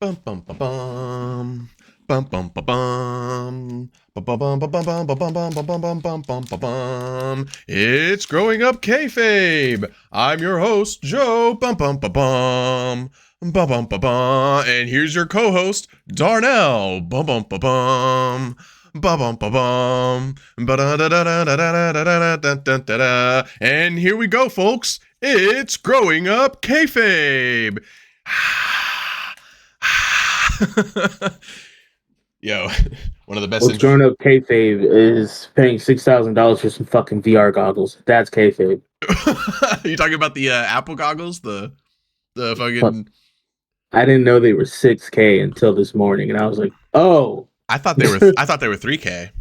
Bum bum ba bum. Bum bum ba bum. Bum bum bum ba bum bum bum bum bum bum bum bum bum bum. It's Growing Up Kayfabe. I'm your host, Joe. Bum bum ba bum. Bum bum ba bum. And here's your co-host, Darnell. Bum bum ba bum. Ba bum ba bum. Ba da da da da da da da da da da da. And here we go, folks. It's Growing Up Kayfabe. Yo, one of the best. What's growing up kayfabe is paying $6,000 for some fucking VR goggles. That's kayfabe. You talking about the Apple goggles? The fucking. Fuck. I didn't know they were 6K until this morning, and I was like, "Oh." I thought they were 3K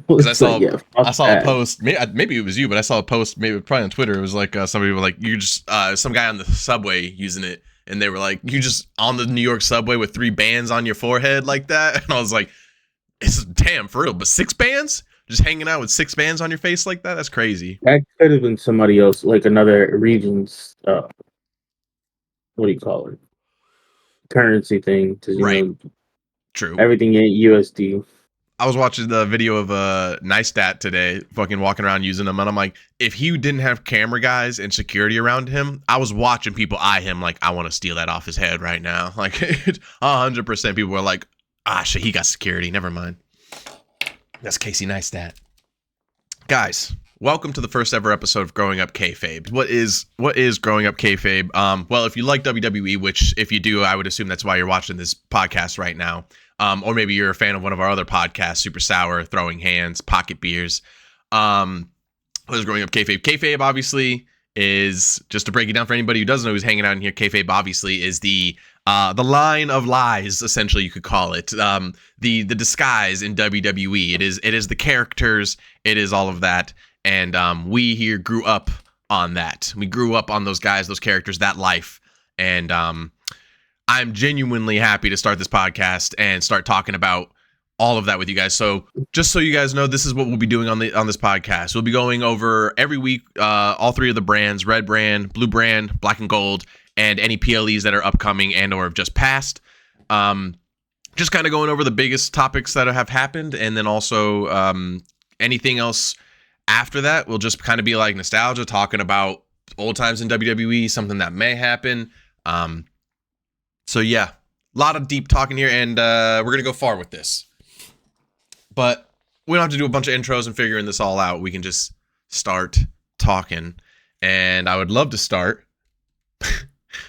because I saw a post. Maybe it was you, but I saw a post. Maybe probably on Twitter. It was like somebody was like, "You just some guy on the subway using it." And they were like, you just on the New York subway with 3 bands on your forehead like that? And I was like, it's damn for real. But 6 bands? Just hanging out with 6 bands on your face like that? That's crazy. That could have been somebody else, like another region's, what do you call it? Currency thing. Right. True. Everything ain't USD. I was watching the video of Neistat today, fucking walking around using them, and I'm like, if he didn't have camera guys and security around him, I was watching people eye him like, I want to steal that off his head right now. Like, 100% people were like, shit, he got security. Never mind. That's Casey Neistat. Guys, welcome to the first ever episode of Growing Up Kayfabe. What is Growing Up Kayfabe? Well, if you like WWE, which if you do, I would assume that's why you're watching this podcast right now. Or maybe you're a fan of one of our other podcasts, Super Sour, Throwing Hands, Pocket Beers. What is Growing Up Kayfabe? Kayfabe, obviously, is, just to break it down for anybody who doesn't know who's hanging out in here, Kayfabe, obviously, is the line of lies, essentially, you could call it. The disguise in WWE. It is the characters. It is all of that. And we here grew up on that. We grew up on those guys, those characters, that life. And I'm genuinely happy to start this podcast and start talking about all of that with you guys. So just so you guys know, this is what we'll be doing on this podcast. We'll be going over every week all 3 of the brands: red brand, blue brand, black and gold, and any PLEs that are upcoming and or have just passed. Just kind of going over the biggest topics that have happened, and then also anything else after that will just kind of be like nostalgia, talking about old times in WWE, something that may happen. So yeah, a lot of deep talking here, and we're going to go far with this. But we don't have to do a bunch of intros and figuring this all out. We can just start talking. And I would love to start.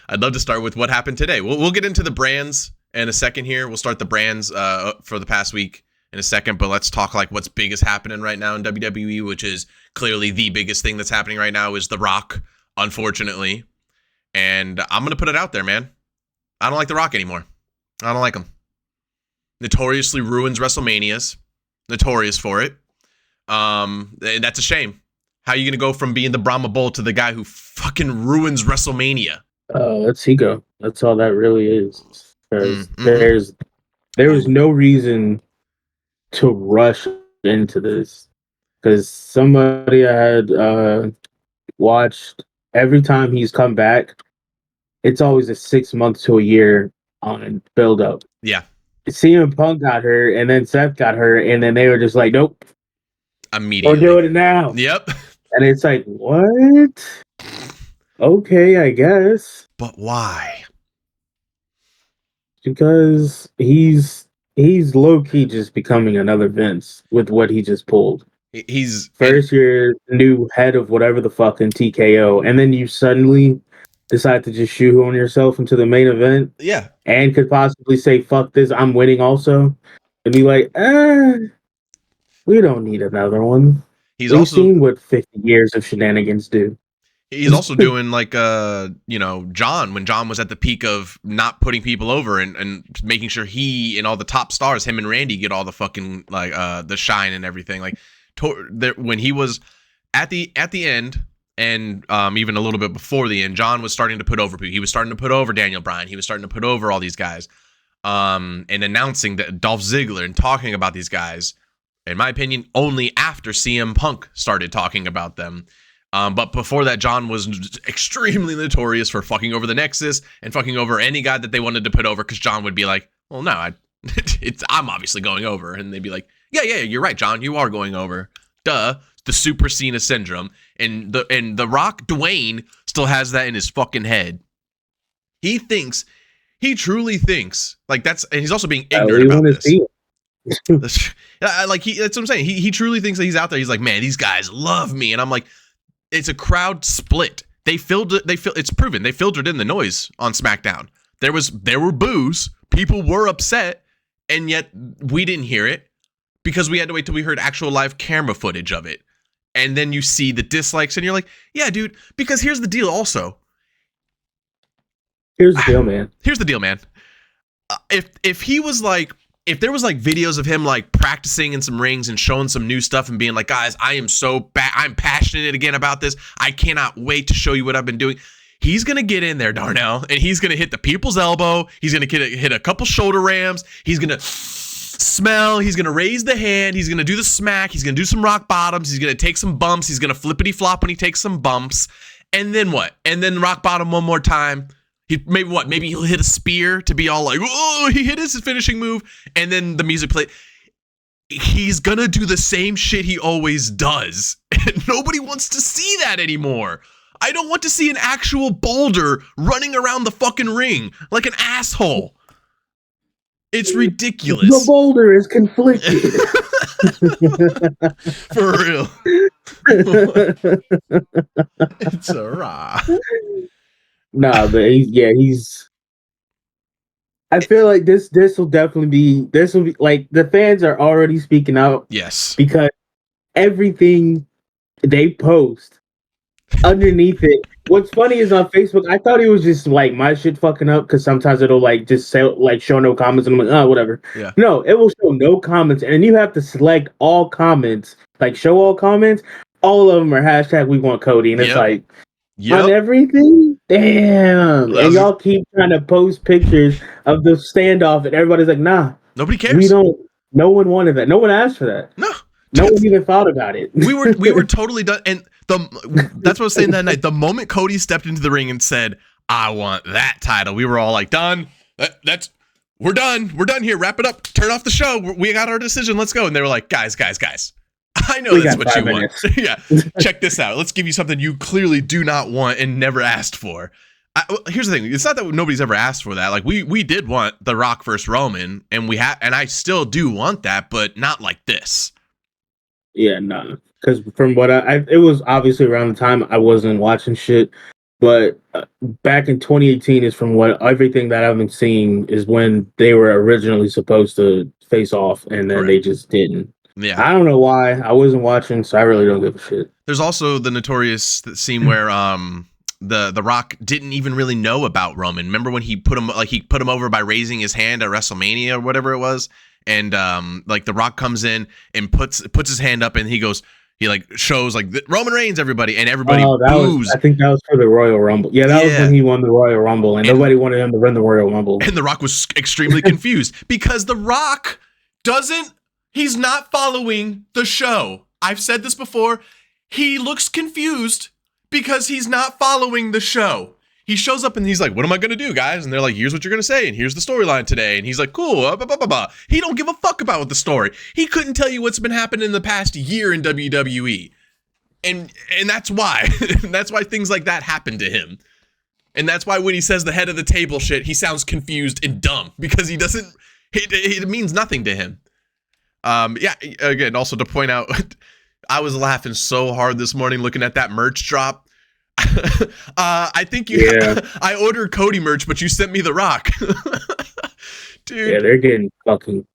I'd love to start with what happened today. We'll get into the brands in a second here. We'll start the brands for the past week in a second. But let's talk like what's big is happening right now in WWE, which is clearly the biggest thing that's happening right now is The Rock, unfortunately. And I'm going to put it out there, man. I don't like The Rock anymore. I don't like him. Notoriously ruins WrestleManias. Notorious for it. That's a shame. How are you going to go from being the Brahma Bull to the guy who fucking ruins WrestleMania? That's ego. That's all that really is. Because there was no reason to rush into this. Because somebody I had watched, every time he's come back, it's always a 6 months to a year on build up. Yeah. CM Punk got hurt, and then Seth got hurt, and then they were just like, nope. Immediately. We're doing it now. Yep. And it's like, what? Okay, I guess. But why? Because he's low-key just becoming another Vince with what he just pulled. He's first your new head of whatever the fuck in TKO, and then you suddenly decide to just shoehorn yourself into the main event. Yeah. And could possibly say, fuck this, I'm winning also. And be like, we don't need another one. We've seen what 50 years of shenanigans do. He's also doing like, John, when John was at the peak of not putting people over and making sure he and all the top stars, him and Randy, get all the fucking, like, the shine and everything. Like, when he was at the end, and even a little bit before the end, John was starting to put over people. He was starting to put over Daniel Bryan. He was starting to put over all these guys. And announcing that Dolph Ziggler and talking about these guys, in my opinion, only after CM Punk started talking about them. But before that, John was extremely notorious for fucking over the Nexus and fucking over any guy that they wanted to put over, because John would be like, well, no, I'm obviously going over. And they'd be like, yeah, you're right, John, you are going over. Duh. The Super Cena syndrome. And the Rock, Dwayne, still has that in his fucking head. He truly thinks, like, and he's also being ignorant about this. Like, that's what I'm saying. He truly thinks that he's out there. He's like, man, these guys love me. And I'm like, it's a crowd split. It's proven. They filtered in the noise on SmackDown. There were boos. People were upset, and yet we didn't hear it because we had to wait till we heard actual live camera footage of it. And then you see the dislikes, and you're like, yeah, dude, because here's the deal also. Here's the deal, man. Here's the deal, man. If he was like, if there was like videos of him like practicing in some rings and showing some new stuff and being like, guys, I am so I'm passionate again about this. I cannot wait to show you what I've been doing. He's going to get in there, Darnell, and he's going to hit the people's elbow. He's going to hit a couple shoulder rams. He's going to smell. He's going to raise the hand. He's going to do the smack. He's going to do some rock bottoms. He's going to take some bumps. He's going to flippity flop when he takes some bumps. And then what? And then rock bottom one more time. Maybe he'll hit a spear to be all like, oh, he hit his finishing move. And then the music play. He's gonna do the same shit he always does. And nobody wants to see that anymore. I don't want to see an actual boulder running around the fucking ring like an asshole. It's ridiculous. The boulder is conflicted. For real. It's a raw. Nah, but he's. I feel like this will be like the fans are already speaking out. Yes, because everything they post underneath it. What's funny is on Facebook, I thought it was just like my shit fucking up because sometimes it'll like just say like show no comments and I'm like, oh, whatever. Yeah. No, it will show no comments and you have to select all comments, like show all comments. All of them are hashtag we want Cody, and it's like. Yep. On everything? Damn. And y'all keep trying to post pictures of the standoff and everybody's like, nah. Nobody cares. No one wanted that. No one asked for that. No. No one even thought about it. We were totally done. And that's what I was saying that night. The moment Cody stepped into the ring and said, I want that title, we were all like, done. We're done. We're done here. Wrap it up. Turn off the show. We got our decision. Let's go. And they were like, guys. I know that's what you want. Yeah. Check this out. Let's give you something you clearly do not want and never asked for. Here's the thing. It's not that nobody's ever asked for that. Like we did want The Rock versus Roman, and and I still do want that, but not like this. Yeah, no. Because from what it was obviously around the time I wasn't watching shit, but back in 2018 is from what everything that I've been seeing is when they were originally supposed to face off, and then they just didn't. Yeah, I don't know why. I wasn't watching, so I really don't give a shit. There's also the notorious scene where the Rock didn't even really know about Roman. Remember when he put him over by raising his hand at WrestleMania or whatever it was, and like the Rock comes in and puts his hand up and he like shows like Roman Reigns, everybody, and everybody boos. I think that was for the Royal Rumble. Yeah, that was when he won the Royal Rumble, and nobody wanted him to win the Royal Rumble. And the Rock was extremely confused because the Rock he's not following the show. I've said this before. He looks confused because he's not following the show. He shows up and he's like, what am I going to do, guys? And they're like, here's what you're going to say. And here's the storyline today. And he's like, cool. Blah, blah, blah, blah. He don't give a fuck about the story. He couldn't tell you what's been happening in the past year in WWE. And that's why. That's why things like that happen to him. And that's why when he says the head of the table shit, he sounds confused and dumb because it means nothing to him. Yeah, again, also to point out, I was laughing so hard this morning looking at that merch drop. I think I ordered Cody merch, but you sent me The Rock. Dude. Yeah, they're getting fucking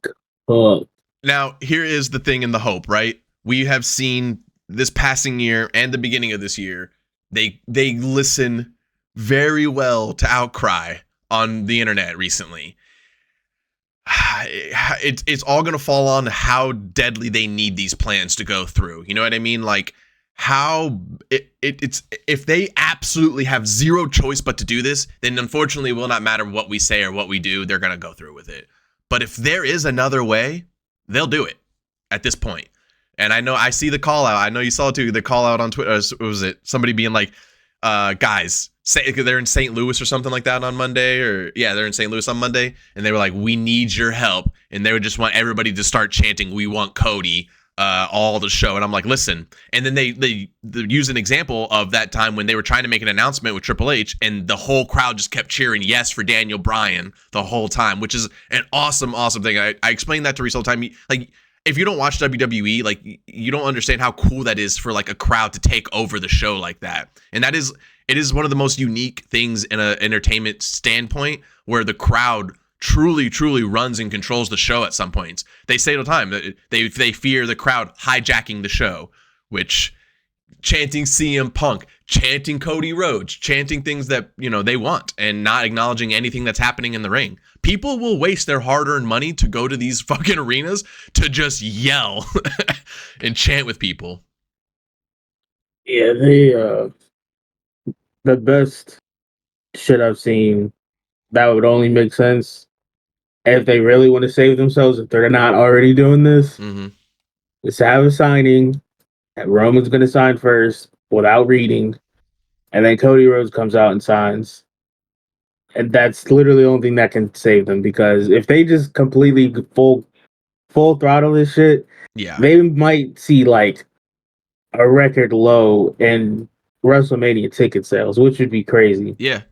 cooked. Now, here is the thing and the hope, right? We have seen this passing year and the beginning of this year, they listen very well to outcry on the internet recently. It's all going to fall on how deadly they need these plans to go through. You know what I mean? Like how it's if they absolutely have zero choice but to do this, then unfortunately it will not matter what we say or what we do. They're going to go through with it. But if there is another way, they'll do it at this point. And I know I see the call out. I know you saw it too. The call out on Twitter. Was it somebody being like, guys, say they're in St. Louis or something like that on Monday, or yeah, they're in St. Louis on Monday, and they were like, "We need your help," and they would just want everybody to start chanting, "We want Cody." All the show, and I'm like, listen. And then they use an example of that time when they were trying to make an announcement with Triple H, and the whole crowd just kept cheering yes for Daniel Bryan the whole time, which is an awesome thing. I explained that to Reese all the time. Like, if you don't watch WWE, like, you don't understand how cool that is for like a crowd to take over the show like that. And it is one of the most unique things in an entertainment standpoint, where the crowd truly runs and controls the show at some points. They say it all the time that they fear the crowd hijacking the show, which chanting CM Punk, chanting Cody Rhodes, chanting things that, they want, and not acknowledging anything that's happening in the ring. People will waste their hard-earned money to go to these fucking arenas to just yell and chant with people. Yeah, the best shit I've seen that would only make sense if they really want to save themselves, if they're not already doing this, is to have a signing that Roman's going to sign first without reading, and then Cody Rhodes comes out and signs. And that's literally the only thing that can save them, because if they just completely full throttle this shit, they might see like a record low in WrestleMania ticket sales, which would be crazy. Yeah.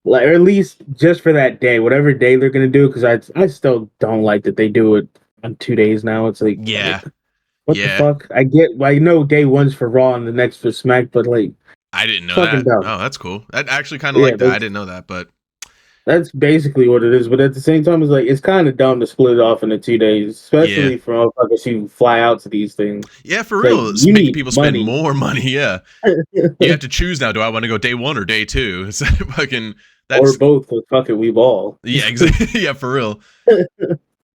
Like, or at least just for that day, whatever day they're gonna do, because I still don't like that they do it on 2 days now. It's like, what the fuck? I know day one's for Raw and the next for Smack, but like, I didn't know that. Dumb. Oh, that's cool. I actually kind of like that. I didn't know that, but that's basically what it is. But at the same time, it's kind of dumb to split it off into 2 days, especially for motherfuckers who fly out to these things. Yeah, for real. It's making people spend more money. Yeah, you have to choose now. Do I want to go day one or day two? It's fucking. Or both. But fuck it, we ball. Yeah, exactly. Yeah, for real.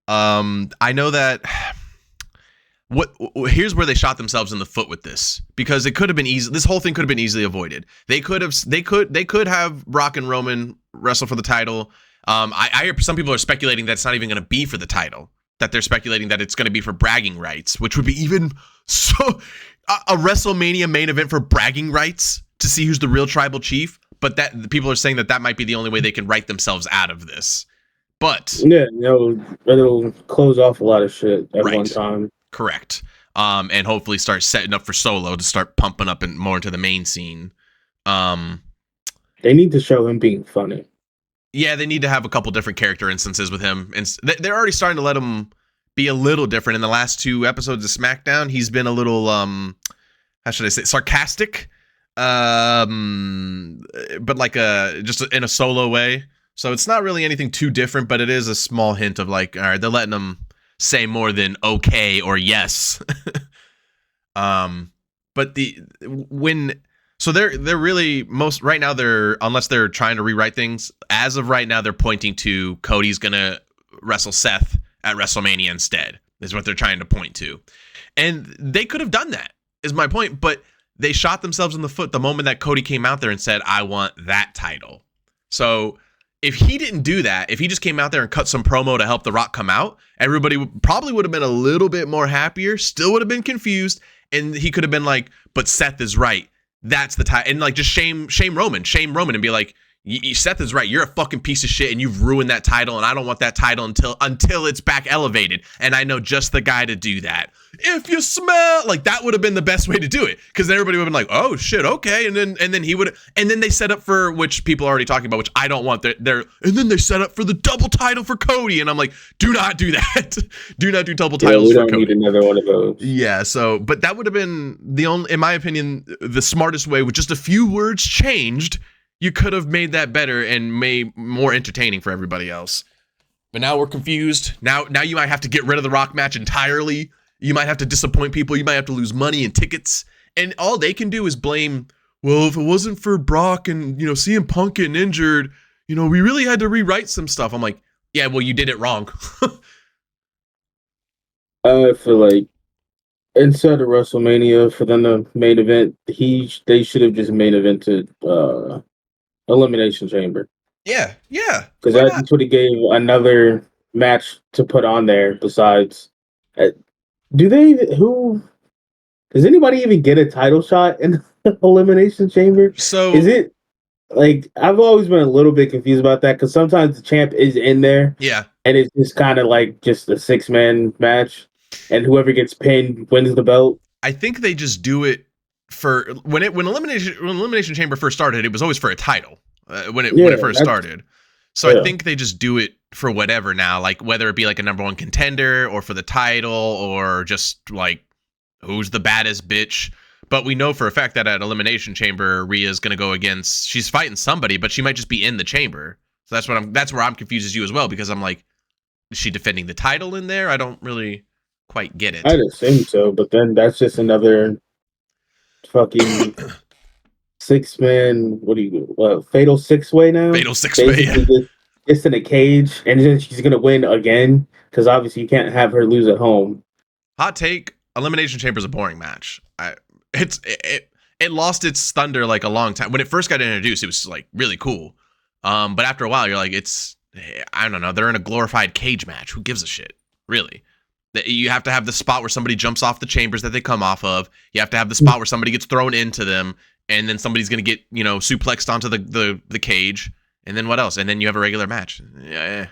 I know that. Here's where they shot themselves in the foot with this, because it could have been easy. This whole thing could have been easily avoided. They could have Brock and Roman wrestle for the title. I hear some people are speculating that it's not even going to be for the title. That they're speculating that it's going to be for bragging rights, which would be even so a WrestleMania main event for bragging rights to see who's the real tribal chief. But that the people are saying that might be the only way they can write themselves out of this. But yeah, it'll close off a lot of shit at one time. Correct. And hopefully start setting up for Solo to start pumping up and more into the main scene. They need to show him being funny. Yeah, they need to have a couple different character instances with him, and they're already starting to let him be a little different. In the last 2 episodes of SmackDown, he's been a little how should I say, sarcastic, but like just in a Solo way. So it's not really anything too different, but it is a small hint of like, all right, they're letting him say more than okay or yes. But they're really most right now, unless they're trying to rewrite things, as of right now they're pointing to Cody's gonna wrestle Seth at WrestleMania instead, is what they're trying to point to. And they could have done that, is my point, but they shot themselves in the foot the moment that Cody came out there and said, I want that title. So if he didn't do that, if he just came out there and cut some promo to help The Rock come out, everybody probably would have been a little bit more happier, still would have been confused, and he could have been like, but Seth is right. That's the title. And like, just shame Roman and be like, Seth is right. You're a fucking piece of shit and you've ruined that title, and I don't want that title until it's back elevated. And I know just the guy to do that. If you smell, like, that would have been the best way to do it, because everybody would have been like, oh shit, okay. And then he would, and then they set up for, which people are already talking about, which I don't want, and then they set up for the double title for Cody, and I'm like, do not do that. Do not do double titles for Cody. We don't need another one of those. Yeah, so, but that would have been the only, in my opinion, the smartest way, with just a few words changed. You could have made that better and made more entertaining for everybody else. But now we're confused. Now you might have to get rid of the Rock match entirely. You might have to disappoint people. You might have to lose money and tickets. And all they can do is blame, well, if it wasn't for Brock and, CM Punk getting injured, we really had to rewrite some stuff. I'm like, yeah, well, you did it wrong. I feel like instead of WrestleMania, for them to main event, they should have just main evented Elimination Chamber. Yeah. Because that's what he gave another match to put on there besides. Do they? Who does anybody even get a title shot in the Elimination Chamber? So Is it like I've always been a little bit confused about that because sometimes the champ is in there, yeah, and it's just kind of like just a 6-man match, and whoever gets pinned wins the belt. I think they just do it for when Elimination Chamber first started. It was always for a title when Yeah, it first that's started. So I yeah. think they just do it for whatever now, like whether it be like a number one contender or for the title or just like who's the baddest bitch. But we know for a fact that at Elimination Chamber, Rhea's gonna go against. She's fighting somebody, but she might just be in the chamber. So that's where I'm confused as you as well because I'm like, is she defending the title in there? I don't really quite get it. I'd assume so, but then that's just another fucking 6-man. What do you? Fatal 6-way now? Fatal six way. Basically, just in a cage, and then she's gonna win again because obviously you can't have her lose at home. Hot take: Elimination Chamber is a boring match. It lost its thunder like a long time when it first got introduced. It was like really cool, but after a while, you're like, I don't know. They're in a glorified cage match. Who gives a shit, really? You have to have the spot where somebody jumps off the chambers that they come off of. You have to have the spot where somebody gets thrown into them, and then somebody's gonna get suplexed onto the cage, and then what else? And then you have a regular match. Yeah,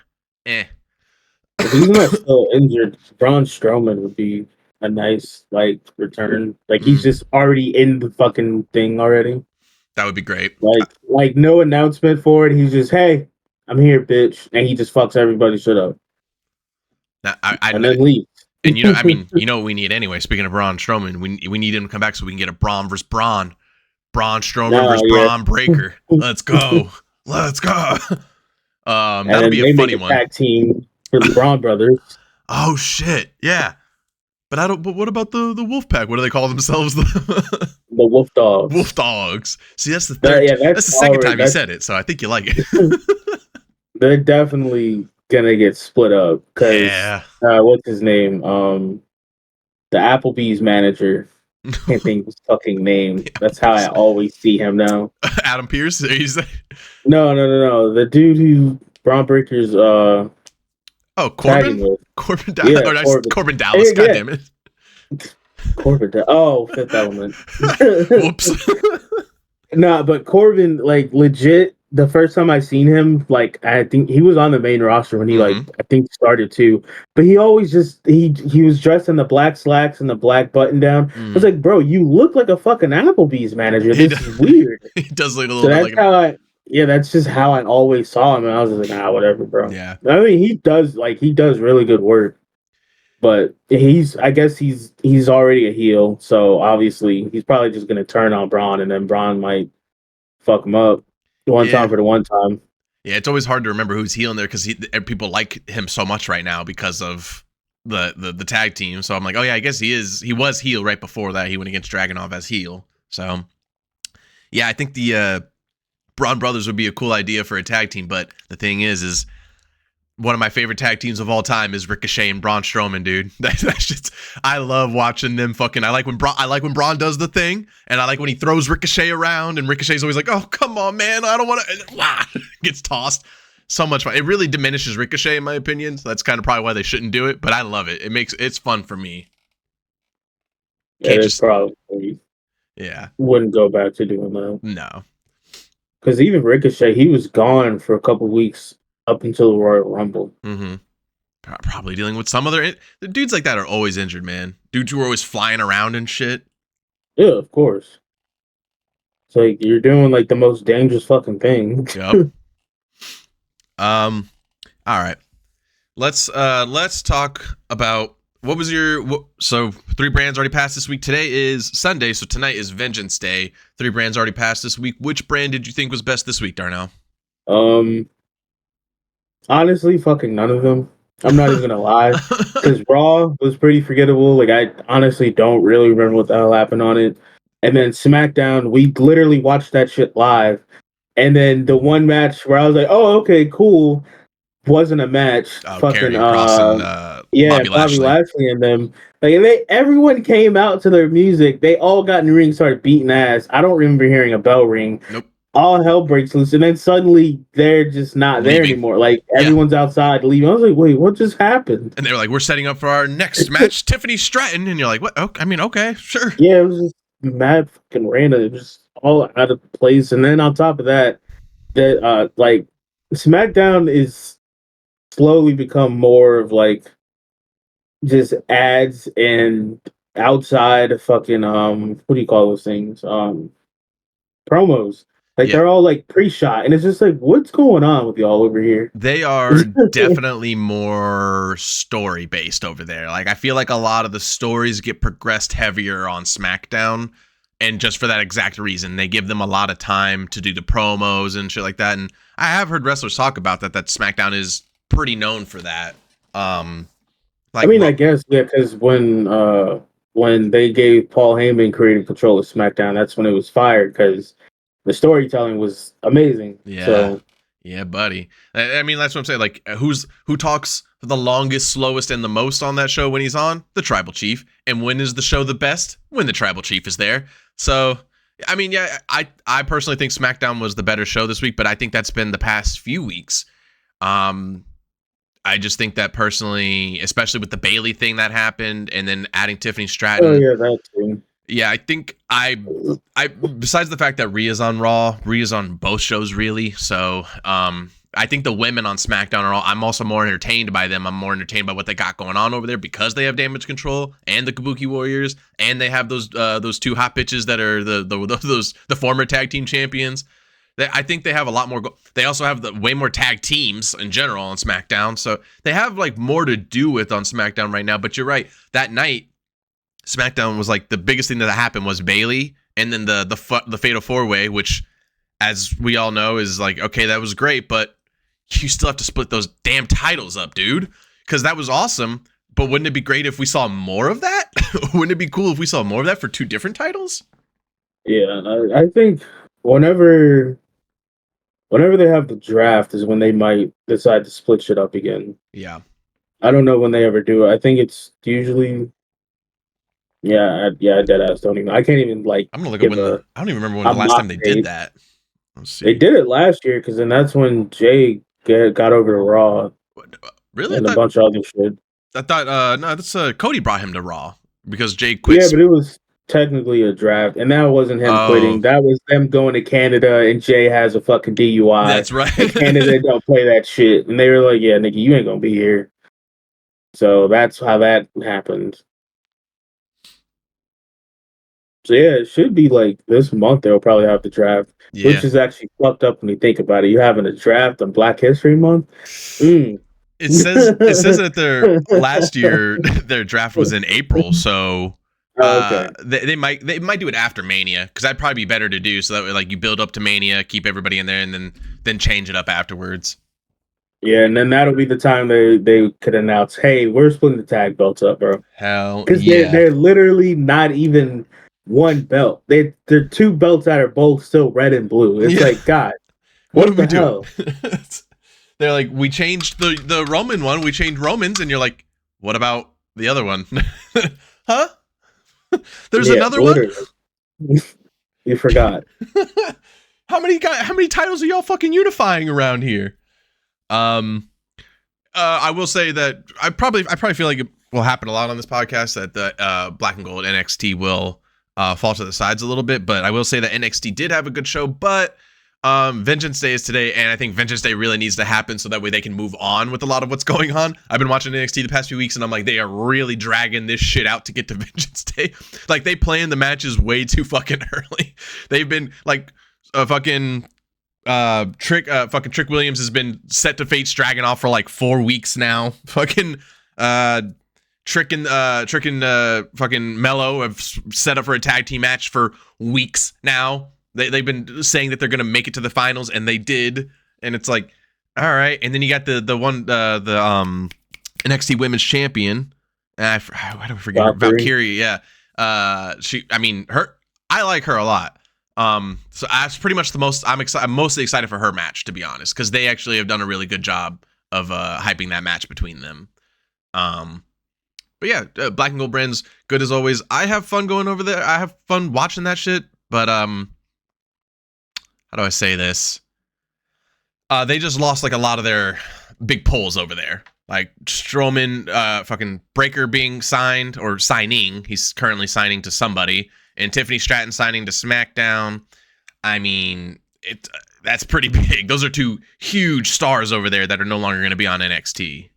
If he's not still injured, Braun Strowman would be a nice like return. Like he's just already in the fucking thing already. That would be great. Like no announcement for it. He's just, hey, I'm here, bitch, and he just fucks everybody shit up. And then leaves. And I mean, what we need anyway. Speaking of Braun Strowman, we need him to come back so we can get a Braun versus Braun, Braun Strowman versus Braun Breaker. Let's go, let's go. That'll be a funny one. Tag team for the Braun brothers. Oh shit, yeah. But what about the Wolf Pack? What do they call themselves? The Wolf Dogs. Wolf Dogs. See, that's the third. That's the second time you said it, so I think you like it. They're definitely gonna get split up because what's his name? The Applebee's manager. Can't think of his fucking name. That's how I always see him now. Adam Pearce? No. The dude who Braun Breaker's Corbin? Corbin Dallas. Yeah, Corbin Dallas. God damn it. Corbin Dallas. Oh, Fifth Element. Whoops. Nah, but Corbin, like, legit, the first time I seen him, like, I think he was on the main roster when he, like, I think started too. But he always just, he was dressed in the black slacks and the black button down. I was like, bro, you look like a fucking Applebee's manager. This is weird. He does look a little bit like that's just how I always saw him. And I was just like, whatever, bro. Yeah. I mean, he does really good work. But I guess he's already a heel. So obviously he's probably just going to turn on Braun and then Braun might fuck him up one time for the one time. Yeah, it's always hard to remember who's heel in there because people like him so much right now because of the tag team. So I'm like, oh yeah, I guess he was heel right before that. He went against Dragunov as heel. So yeah, I think the Braun Brothers would be a cool idea for a tag team, but the thing is one of my favorite tag teams of all time is Ricochet and Braun Strowman, dude. That's just, I love watching them fucking. I like when Braun does the thing, and I like when he throws Ricochet around, and Ricochet's always like, "Oh, come on, man, I don't want to." Gets tossed. So much fun. It really diminishes Ricochet, in my opinion. So that's kind of probably why they shouldn't do it, but I love it. It's fun for me. Probably. Yeah. Wouldn't go back to doing that. No. Because even Ricochet, he was gone for a couple weeks up until the Royal Rumble. Probably dealing with some other. The dudes like that are always injured, man. Dudes who are always flying around and shit. Yeah, of course. It's like you're doing like the most dangerous fucking thing. Yep. All right. Let's talk about what was so 3 brands already passed this week. Today is Sunday, so tonight is Vengeance Day. 3 brands already passed this week. Which brand did you think was best this week, Darnell? Honestly, fucking none of them. I'm not even gonna lie, because Raw was pretty forgettable. Like I honestly don't really remember what the hell happened on it. And then SmackDown, we literally watched that shit live. And then the one match where I was like, "Oh, okay, cool," wasn't a match. Fucking Bobby Lashley and them. Like everyone came out to their music. They all got in the ring, started beating ass. I don't remember hearing a bell ring. Nope. all hell breaks loose, and then suddenly they're just not there Leaving. anymore. Like Yeah. everyone's outside leaving. I was like, wait, what just happened? And they were like, we're setting up for our next match, Tiffany Stratton. And you're like, what? Oh, I mean, okay, sure. Yeah, it was just mad fucking random. It was all out of place. And then on top of that, like SmackDown is slowly become more of like just ads and outside fucking what do you call those things? Promos. Like Yeah. they're all like pre-shot, and it's just like, what's going on with y'all over here? They are definitely more story based over there. Like I feel like a lot of the stories get progressed heavier on SmackDown, and just for that exact reason, they give them a lot of time to do the promos and shit like that. And I have heard wrestlers talk about that SmackDown is pretty known for that. I mean, I guess yeah, because when they gave Paul Heyman creative control of SmackDown, that's when it was fired because the storytelling was amazing. Yeah. So yeah, buddy. I mean, that's what I'm saying. Like, who talks the longest, slowest, and the most on that show when he's on? The Tribal Chief. And when is the show the best? When the Tribal Chief is there. So, I mean, yeah, I personally think SmackDown was the better show this week, but I think that's been the past few weeks. I just think that personally, especially with the Bayley thing that happened, and then adding Tiffany Stratton. Oh yeah, that too. Yeah, I think I besides the fact that Rhea's on Raw, Rhea's on both shows really. So I think the women on SmackDown are all, I'm also more entertained by them. I'm more entertained by what they got going on over there because they have Damage Control and the Kabuki Warriors, and they have those two hot bitches that are the former tag team champions. I think they have a lot more. They also have way more tag teams in general on SmackDown, so they have like more to do with on SmackDown right now. But you're right, that night SmackDown was like the biggest thing that happened was Bayley, and then the Fatal 4-Way, which, as we all know, is like, okay, that was great, but you still have to split those damn titles up, dude, because that was awesome. But wouldn't it be great if we saw more of that? Wouldn't it be cool if we saw more of that for two different titles? Yeah, I think whenever they have the draft is when they might decide to split shit up again. Yeah, I don't know when they ever do it. I think it's usually. Yeah, deadass don't even. I can't even like. I'm gonna look up I don't even remember when the last time they did that. Let's see. They did it last year because then that's when Jay got over to Raw. Really? And a bunch of other shit. I thought no, that's Cody brought him to Raw because Jay quit. Yeah, but it was technically a draft, and that wasn't him quitting. That was them going to Canada, and Jay has a fucking DUI. That's right. And Canada don't play that shit, and they were like, "Yeah, nigga, you ain't gonna be here." So that's how that happened. So yeah, it should be like this month they'll probably have the draft, which is actually fucked up when you think about it. You having a draft on Black History Month? It says that their last year their draft was in April, so okay. They might do it after Mania because that'd probably be better to do. So that way, like, you build up to Mania, keep everybody in there, and then change it up afterwards. Yeah, and then that'll be the time they could announce, "Hey, we're splitting the tag belts up, bro." Hell, because yeah. they're literally not even one belt. They're two belts that are both still red and blue. It's like, God, what the hell? They're like, we changed the Roman one. We changed Romans, and you're like, what about the other one? Huh? There's another one. You forgot. How many titles are y'all fucking unifying around here? I will say that I probably feel like it will happen a lot on this podcast that the Black and Gold NXT will fall to the sides a little bit, but I will say that NXT did have a good show, but Vengeance Day is today, and I think Vengeance Day really needs to happen so that way they can move on with a lot of what's going on. I've been watching NXT the past few weeks, and I'm like, they are really dragging this shit out to get to Vengeance Day. Like, they plan the matches way too fucking early. They've been like Trick Williams has been set to face Dragunov for like 4 weeks now. Fucking Trick and fucking Mello have set up for a tag team match for weeks now. They've been saying that they're gonna make it to the finals, and they did. And it's like, all right. And then you got the NXT Women's Champion. Why do I forget her? Valkyrie. Yeah. I like her a lot. So that's pretty much the most I'm mostly excited for her match, to be honest, because they actually have done a really good job of hyping that match between them. But yeah, Black and Gold brand's good as always. I have fun going over there. I have fun watching that shit. But how do I say this? They just lost like a lot of their big pulls over there. Like Strowman, fucking Breaker being signed or signing. He's currently signing to somebody, and Tiffany Stratton signing to SmackDown. I mean, that's pretty big. Those are two huge stars over there that are no longer going to be on NXT.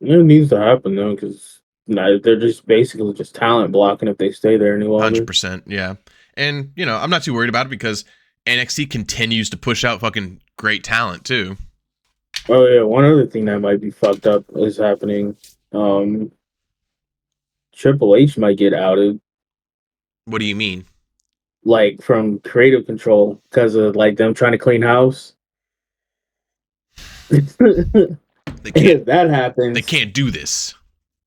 It needs to happen though, because they're just basically just talent blocking if they stay there any longer. 100%, yeah. And I'm not too worried about it because NXT continues to push out fucking great talent too. Oh yeah, one other thing that might be fucked up is happening. Triple H might get outed. What do you mean? Like from creative control because of like them trying to clean house. If that happens, they can't do this.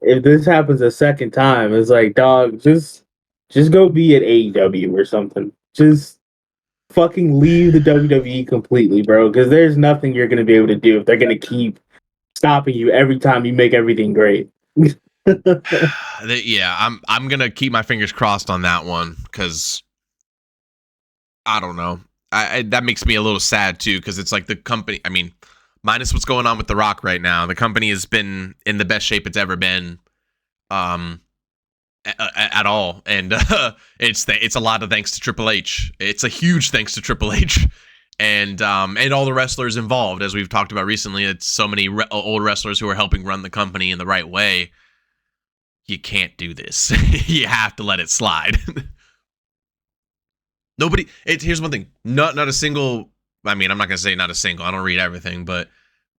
If this happens a second time, it's like, dog, just go be at AEW or something. Just fucking leave the WWE completely, bro, because there's nothing you're gonna be able to do if they're gonna keep stopping you every time you make everything great. Yeah, I'm gonna keep my fingers crossed on that one because I don't know. That makes me a little sad too because it's like the company. I mean, minus what's going on with The Rock right now, the company has been in the best shape it's ever been, at all, and it's a lot of thanks to Triple H. It's a huge thanks to Triple H, and all the wrestlers involved, as we've talked about recently. It's so many old wrestlers who are helping run the company in the right way. You can't do this. You have to let it slide. Nobody. Here's one thing. Not a single. I mean, I'm not gonna say not a single. I don't read everything, but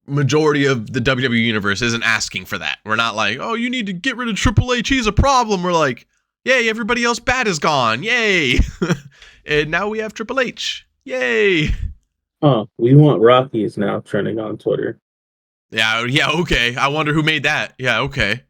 majority of the WWE universe isn't asking for that. We're not like, oh, you need to get rid of Triple H. He's a problem. We're like, yay, everybody else bad is gone. Yay. And now we have Triple H. Yay. Oh, We Want Rocky is now trending on Twitter. Yeah, okay. I wonder who made that. Yeah, okay.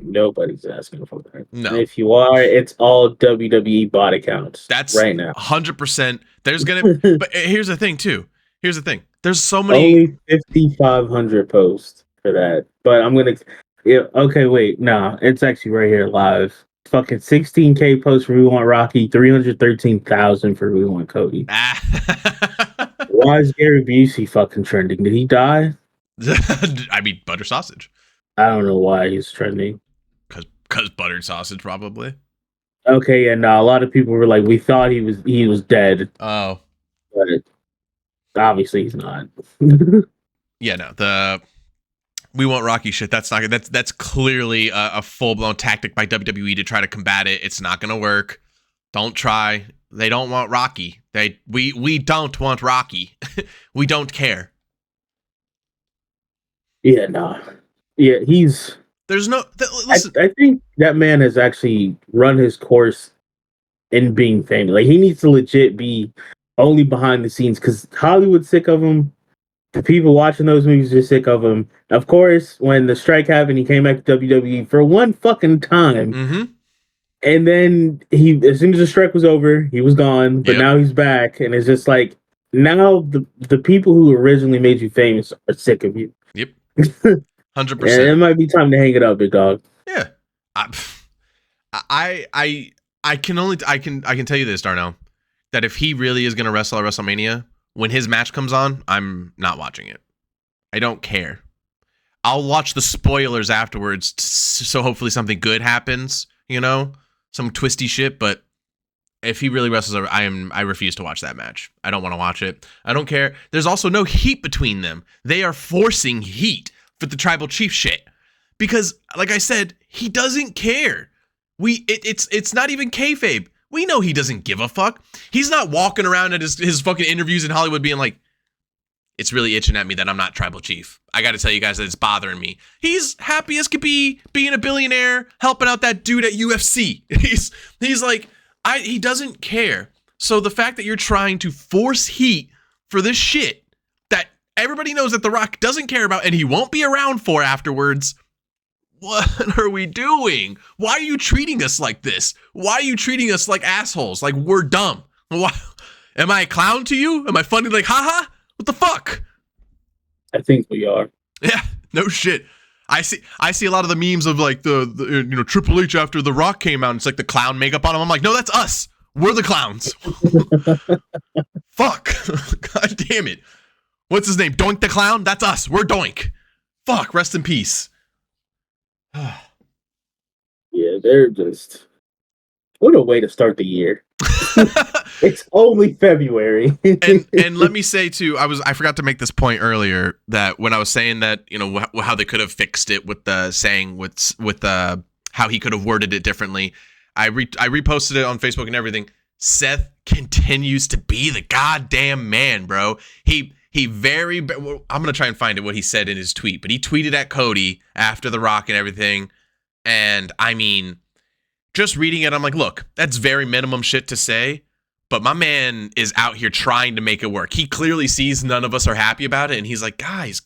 Nobody's asking for that. No. And if you are, it's all WWE bot accounts. That's right now. 100%. There's gonna. But here's the thing, too. Here's the thing. There's so many. Only 5,500 posts for that. But I'm gonna. Yeah. Okay. Wait. No. It's actually right here live. Fucking 16K posts for We Want Rocky. 313,000 for We Want Cody. Why is Gary Busey fucking trending? Did he die? I mean, butter sausage. I don't know why he's trending. Because buttered sausage, probably. Okay, and a lot of people were like, we thought he was dead. Oh. But obviously he's not. Yeah, no. The We Want Rocky shit, that's not that's clearly a full-blown tactic by WWE to try to combat it. It's not gonna work. Don't try. They don't want Rocky. We don't want Rocky. We don't care. Yeah, nah. Yeah, there's no. Listen. I think that man has actually run his course in being famous. Like, he needs to legit be only behind the scenes because Hollywood's sick of him. The people watching those movies are sick of him. Of course, when the strike happened, he came back to WWE for one fucking time. Mm-hmm. And then as soon as the strike was over, he was gone. But now he's back, and it's just like now the people who originally made you famous are sick of you. Yep. 100%. And it might be time to hang it up, big dog. Yeah. I can tell you this, Darnell, that if he really is going to wrestle at WrestleMania, when his match comes on, I'm not watching it. I don't care. I'll watch the spoilers afterwards, so hopefully something good happens, some twisty shit. But if he really wrestles, I refuse to watch that match. I don't want to watch it. I don't care. There's also no heat between them. They are forcing heat for the tribal chief shit because, like I said, he doesn't care. It's not even kayfabe. We know he doesn't give a fuck. He's not walking around at his fucking interviews in Hollywood being like, it's really itching at me that I'm not tribal chief. I got to tell you guys that it's bothering me. He's happy as could be, being a billionaire, helping out that dude at UFC. He's like, he doesn't care. So the fact that you're trying to force heat for this shit that everybody knows that The Rock doesn't care about and he won't be around for afterwards, what are we doing? Why are you treating us like this? Why are you treating us like assholes? Like we're dumb? Why? Am I a clown to you? Am I funny? Like, haha? What the fuck? I think we are. Yeah, no shit. I see a lot of the memes of like the Triple H after The Rock came out and it's like the clown makeup on him. I'm like, no, that's us. We're the clowns. Fuck. God damn it. What's his name? Doink the Clown? That's us. We're Doink. Fuck. Rest in peace. Yeah, they're just... What a way to start the year. It's only February. and let me say too, I forgot to make this point earlier, that when I was saying that, you know, how they could have fixed it with the saying with how he could have worded it differently. I reposted it on Facebook and everything. Seth continues to be the goddamn man, bro. I'm gonna try and find it what he said in his tweet, but he tweeted at Cody after The Rock and everything, and I mean, just reading it, I'm like, look, that's very minimum shit to say, but my man is out here trying to make it work. He clearly sees none of us are happy about it, and he's like, guys,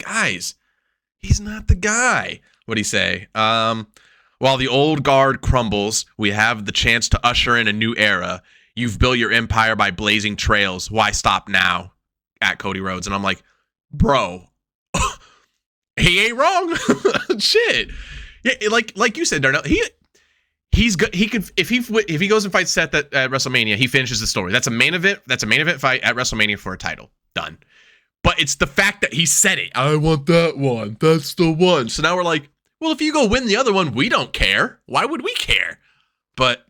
he's not the guy. What'd he say? While the old guard crumbles, we have the chance to usher in a new era. You've built your empire by blazing trails. Why stop now? At Cody Rhodes. And I'm like, bro, he ain't wrong. Shit. Yeah, like you said, Darnell, he's good. He could, if he goes and fights Seth at WrestleMania, he finishes the story. That's a main event fight at WrestleMania for a title. Done. But it's the fact that he said it. I want that one. That's the one. So now we're like, well, if you go win the other one, we don't care. Why would we care? But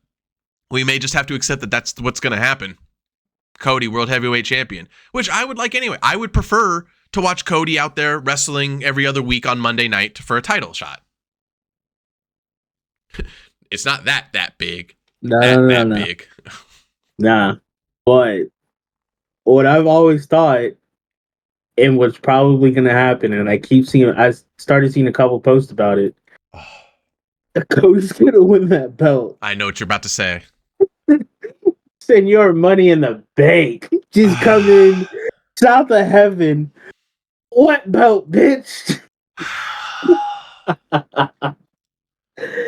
we may just have to accept that that's what's going to happen. Cody, World Heavyweight Champion, which I would like anyway. I would prefer to watch Cody out there wrestling every other week on Monday night for a title shot. It's not that big. No. Big. Nah. But what I've always thought, and what's probably going to happen, and I started seeing a couple posts about it. Cody's going to win that belt. I know what you're about to say. Send your money in the bank. Just come in, south of heaven. What belt, bitch?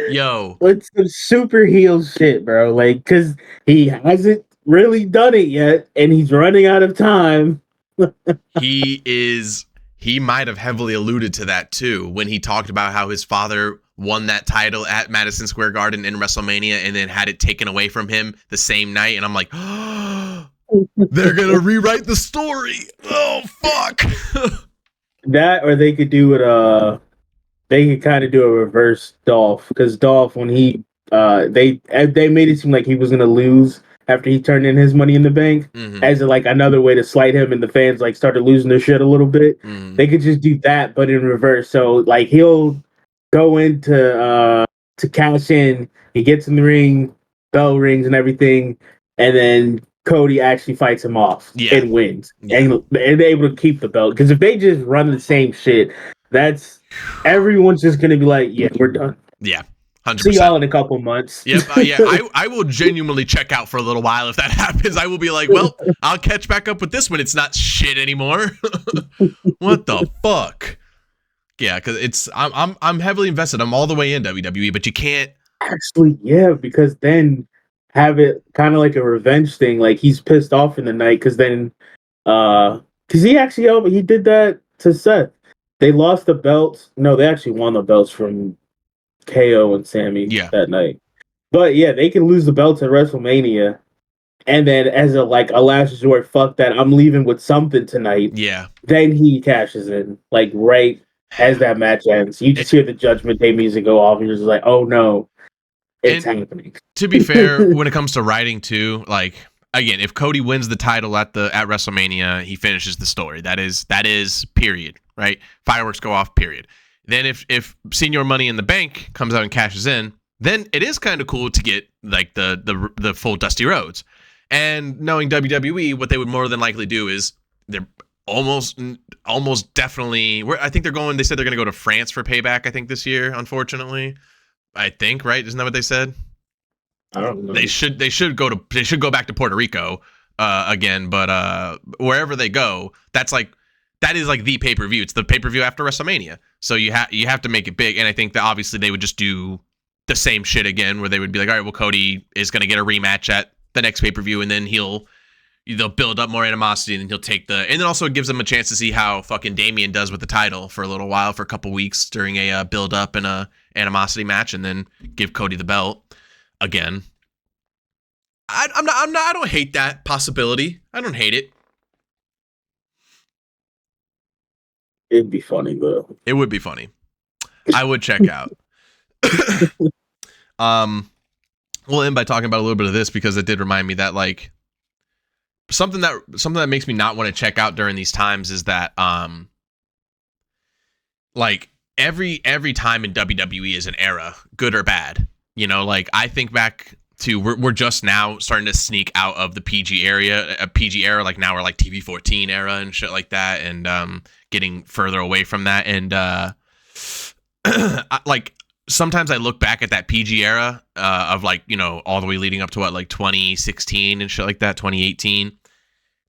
Yo. What's some super heel shit, bro? Like, because he hasn't really done it yet, and he's running out of time. He might have heavily alluded to that too when he talked about how his father won that title at Madison Square Garden in WrestleMania and then had it taken away from him the same night. And I'm like, oh, they're going to rewrite the story. Oh, fuck. That, or they could do it, they could kind of do a reverse Dolph, because Dolph, when he, they made it seem like he was going to lose after he turned in his money in the bank, as like another way to slight him, and the fans like started losing their shit a little bit. They could just do that, but in reverse. So like he'll go into to cash in, he gets in the ring, bell rings and everything, and then Cody actually fights him off and wins, and they're able to keep the belt. Because if they just run the same shit, that's everyone's just gonna be like, yeah, we're done. Yeah. 100%. See y'all in a couple months. Yep. I will genuinely check out for a little while if that happens. I will be like, well, I'll catch back up with this when it's not shit anymore. What the fuck? Yeah, because I'm heavily invested. I'm all the way in WWE, but you can't actually. Yeah, because then have it kind of like a revenge thing. Like he's pissed off in the night because then, because he did that to Seth. They lost the belts. No, they actually won the belts from KO and Sammy that night. But yeah, they can lose the belts at WrestleMania, and then as a last resort, fuck that, I'm leaving with something tonight. Yeah. Then he cashes in, like right as that match ends. You just hear the Judgment Day music go off, and you're just like, oh no, it's happening. To be fair, when it comes to writing too, like again, if Cody wins the title at WrestleMania, he finishes the story. That is period, right? Fireworks go off, period. Then if Senior Money in the Bank comes out and cashes in, then it is kind of cool to get like the full Dusty Rhodes. And knowing WWE, what they would more than likely do is they're almost definitely. I think they said they're going to go to France for Payback. I think this year, unfortunately. I think, right? Isn't that what they said? I don't know. They should go back to Puerto Rico again, but wherever they go, that is like the pay-per-view. It's the pay-per-view after WrestleMania. So you have to make it big. And I think that obviously they would just do the same shit again, where they would be like, all right, well, Cody is going to get a rematch at the next pay-per-view, and then they'll build up more animosity, and then he'll take and then also it gives them a chance to see how fucking Damian does with the title for a little while, for a couple weeks during a build up and a animosity match, and then give Cody the belt again. I don't hate that possibility. I don't hate it. It'd be funny though. It would be funny. I would check out. We'll end by talking about a little bit of this because it did remind me that like something that makes me not want to check out during these times is that like every time in WWE is an era, good or bad. You know, like I think back to we're just now starting to sneak out of the PG era. Like now we're like TV-14 era and shit like that, and getting further away from that. And like sometimes I look back at that PG era of like, you know, all the way leading up to what, like 2016 and shit like that, 2018.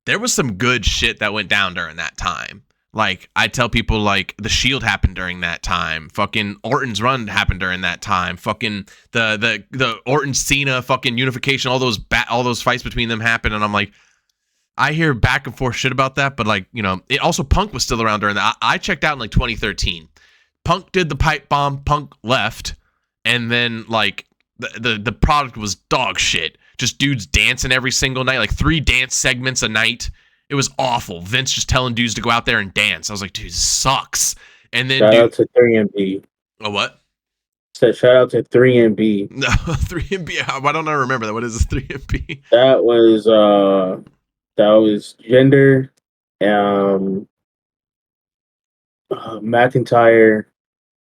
There was some good shit that went down during that time. Like I tell people like the Shield happened during that time. Fucking Orton's run happened during that time. Fucking the Orton Cena fucking unification, all those fights between them happened, and I'm like, I hear back and forth shit about that, but like, you know, it also Punk was still around during that. I checked out in like 2013. Punk did the pipe bomb, Punk left, and then like the product was dog shit. Just dudes dancing every single night, like 3 dance segments a night. It was awful. Vince just telling dudes to go out there and dance. I was like, dude, this sucks. And then shout out to 3MB. Oh, what? Said shout out to 3MB. No, 3MB. Why don't I remember that? What is 3MB? That was Gender, McIntyre,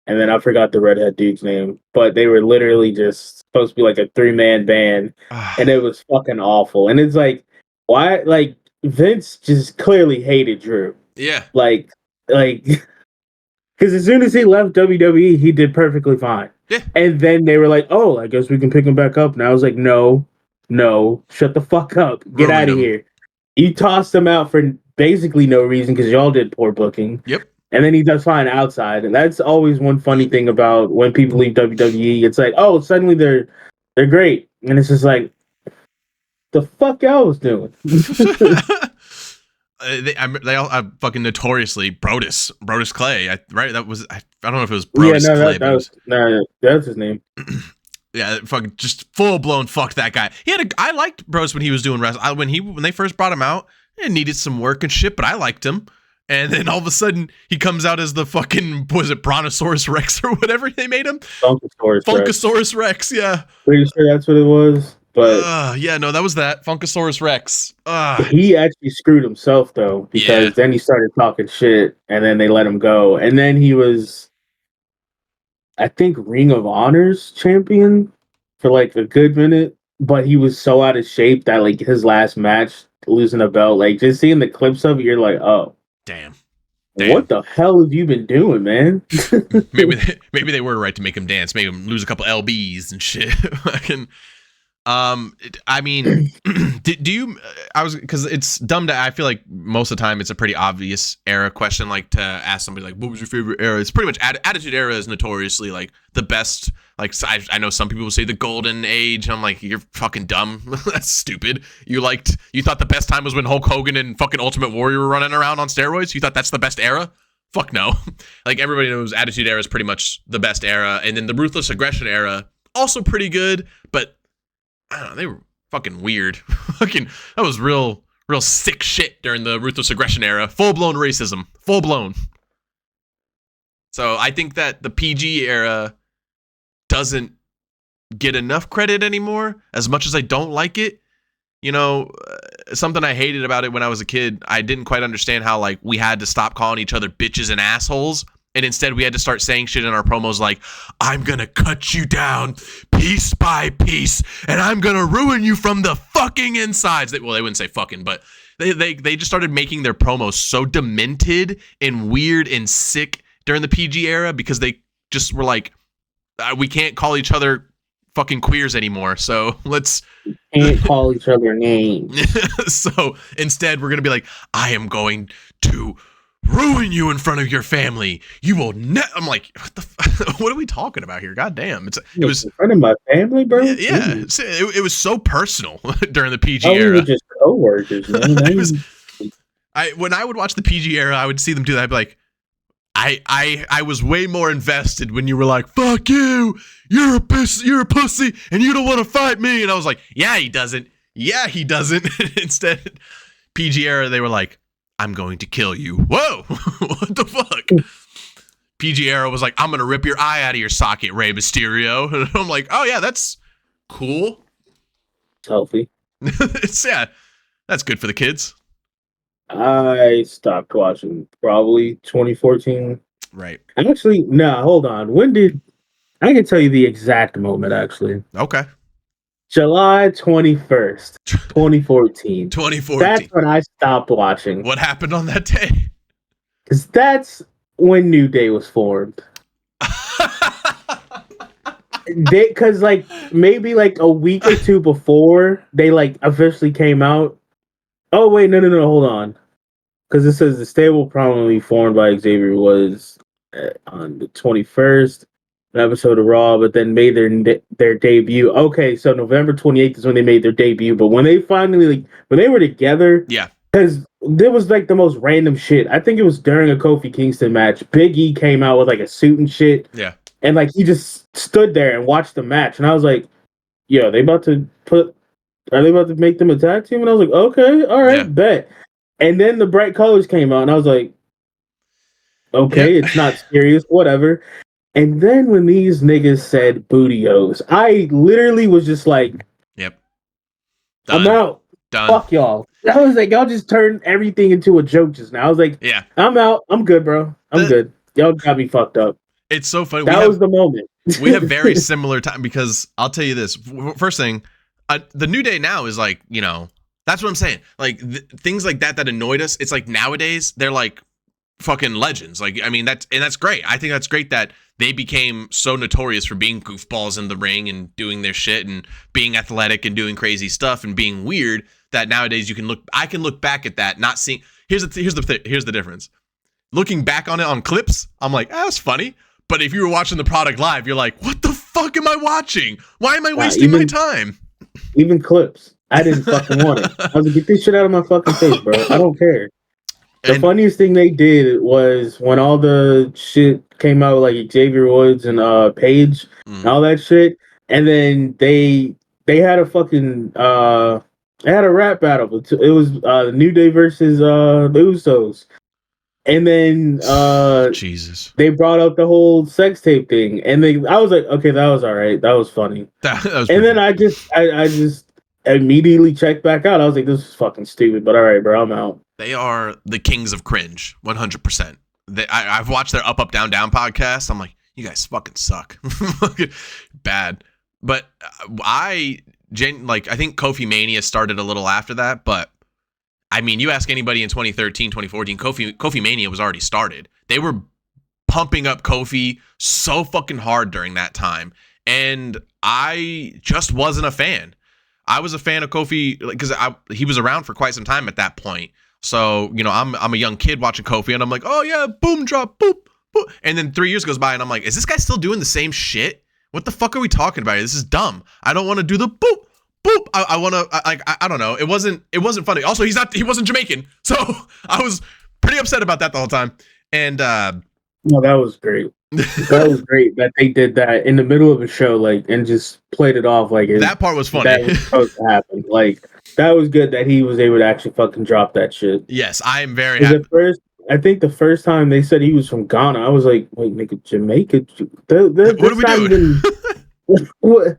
and then I forgot the redhead dude's name. But they were literally just supposed to be like a 3-man band, and it was fucking awful. And it's like, why? Like Vince just clearly hated Drew. Yeah. Like, because as soon as he left WWE, he did perfectly fine. Yeah. And then they were like, "Oh, I guess we can pick him back up." And I was like, "No, shut the fuck up, get out of here." You tossed him out for basically no reason because y'all did poor booking. Yep. And then he does fine outside, and that's always one funny thing about when people leave WWE. It's like, oh, suddenly they're great, and it's just like, the fuck y'all was doing. They all fucking notoriously Brodus Clay, right? That was I don't know if it was Brodus Clay. That's his name. Yeah, fucking just full blown fucked that guy. I liked Brodus when he was doing wrestling. When they first brought him out, it needed some work and shit, but I liked him. And then all of a sudden, he comes out as the fucking, was it Brontosaurus Rex or whatever they made him? Funkasaurus Rex, yeah. Pretty sure that's what it was. But yeah, no, that was that. Funkasaurus Rex. He actually screwed himself, though, because then he started talking shit, and then they let him go. And then he was, I think, Ring of Honor's champion for like a good minute. But he was so out of shape that like his last match, losing a belt, like just seeing the clips of it, you're like, oh. Damn. What the hell have you been doing, man? maybe they were right to make him dance, make him lose a couple lbs and shit. I mean, do you? Because it's dumb I feel like most of the time it's a pretty obvious era question, like to ask somebody like, "What was your favorite era?" It's pretty much Attitude Era is notoriously like the best. Like I know some people will say the golden age. I'm like, you're fucking dumb. That's stupid. You thought the best time was when Hulk Hogan and fucking Ultimate Warrior were running around on steroids? You thought that's the best era? Fuck no. Like everybody knows Attitude Era is pretty much the best era, and then the Ruthless Aggression Era also pretty good, but I don't know, they were fucking weird. Fucking that was real sick shit during the Ruthless Aggression Era. Full blown racism. Full blown. So I think that the PG era doesn't get enough credit anymore, as much as I don't like it. You know, something I hated about it when I was a kid, I didn't quite understand how like we had to stop calling each other bitches and assholes, and instead we had to start saying shit in our promos like, I'm gonna cut you down piece by piece, and I'm gonna ruin you from the fucking insides. They wouldn't say fucking, but they just started making their promos so demented and weird and sick during the PG era because they just were like, we can't call each other fucking queers anymore, so let's can't call each other names. So instead we're gonna be like, I am going to ruin you in front of your family. You will I'm like, what are we talking about here? God damn. It was in front of my family, bro. Yeah. It was so personal during the PG era. We were just co-workers, man. When I would watch the PG era, I would see them do that. I'd be like, I was way more invested when you were like, fuck you, you're a pussy, and you don't want to fight me. And I was like, yeah, he doesn't. Yeah, he doesn't. Instead, PG era, they were like, I'm going to kill you. Whoa, what the fuck? PG era was like, I'm going to rip your eye out of your socket, Rey Mysterio. And I'm like, oh yeah, that's cool. It's healthy. Yeah, that's good for the kids. I stopped watching probably 2014. Right. Actually, no, hold on. When did I can tell you the exact moment actually. Okay. July 21st, 2014. 2014. That's when I stopped watching. What happened on that day? Because that's when New Day was formed. Because like maybe like a week or two before they like officially came out. Oh wait, no, hold on. Because it says the stable prominently formed by Xavier was on the 21st, an episode of Raw, but then made their debut. Okay, so November 28th is when they made their debut. But when they finally when they were together, yeah, because there was like the most random shit. I think it was during a Kofi Kingston match. Big E came out with like a suit and shit. Yeah. And like he just stood there and watched the match, and I was like, "Yo, are they about to make them a tag team?" And I was like, "Okay, all right, bet." And then the bright colors came out, and I was like, "Okay, It's not serious, whatever." And then when these niggas said "bootios," I literally was just like, "Yep, I'm out. Done. Fuck y'all." I was like, y'all just turned everything into a joke just now. I was like, yeah, I'm out. I'm good, bro. I'm good. Y'all got me fucked up. It's so funny. That was the moment. We have very similar time because I'll tell you this. First thing, the New Day now is like, you know, that's what I'm saying. Like things like that annoyed us. It's like nowadays they're like fucking legends. Like, I mean, that's great. I think that's great that they became so notorious for being goofballs in the ring and doing their shit and being athletic and doing crazy stuff and being weird that nowadays I can look back at that, not seeing, here's the difference. Looking back on it on clips, I'm like, that was funny. But if you were watching the product live, you're like, what the fuck am I watching? Why am I wasting my time? Even clips. I didn't fucking want it. I was like, get this shit out of my fucking face, bro. I don't care. The funniest thing they did was when all the shit came out, like Xavier Woods and Paige and all that shit, and then they had a fucking they had a rap battle. It was New Day versus the Usos. And then Jesus, they brought up the whole sex tape thing, and I was like, okay, that was all right, that was funny. That was and then I just immediately checked back out. I was like, this is fucking stupid, but all right, bro, I'm out. They are the kings of cringe, 100%. I've watched their Up Up Down Down podcast. I'm like, you guys fucking suck, bad. But I think Kofi Mania started a little after that, but. I mean, you ask anybody in 2013, 2014, Kofi Mania was already started. They were pumping up Kofi so fucking hard during that time. And I just wasn't a fan. I was a fan of Kofi because he was around for quite some time at that point. So, you know, I'm a young kid watching Kofi and I'm like, oh yeah, boom, drop, boop, boop. And then 3 years goes by and I'm like, is this guy still doing the same shit? What the fuck are we talking about? This is dumb. I don't want to do the boop. Boop. I want to I don't know. It wasn't funny. Also, he wasn't Jamaican. So I was pretty upset about that the whole time. And no, that was great. That was great that they did that in the middle of a show, like, and just played it off like that part was funny. That was supposed to happen. Like, that was good that he was able to actually fucking drop that shit. Yes, I am very happy. I think the first time they said he was from Ghana, I was like, wait, nigga, Jamaica? What are we doing? What?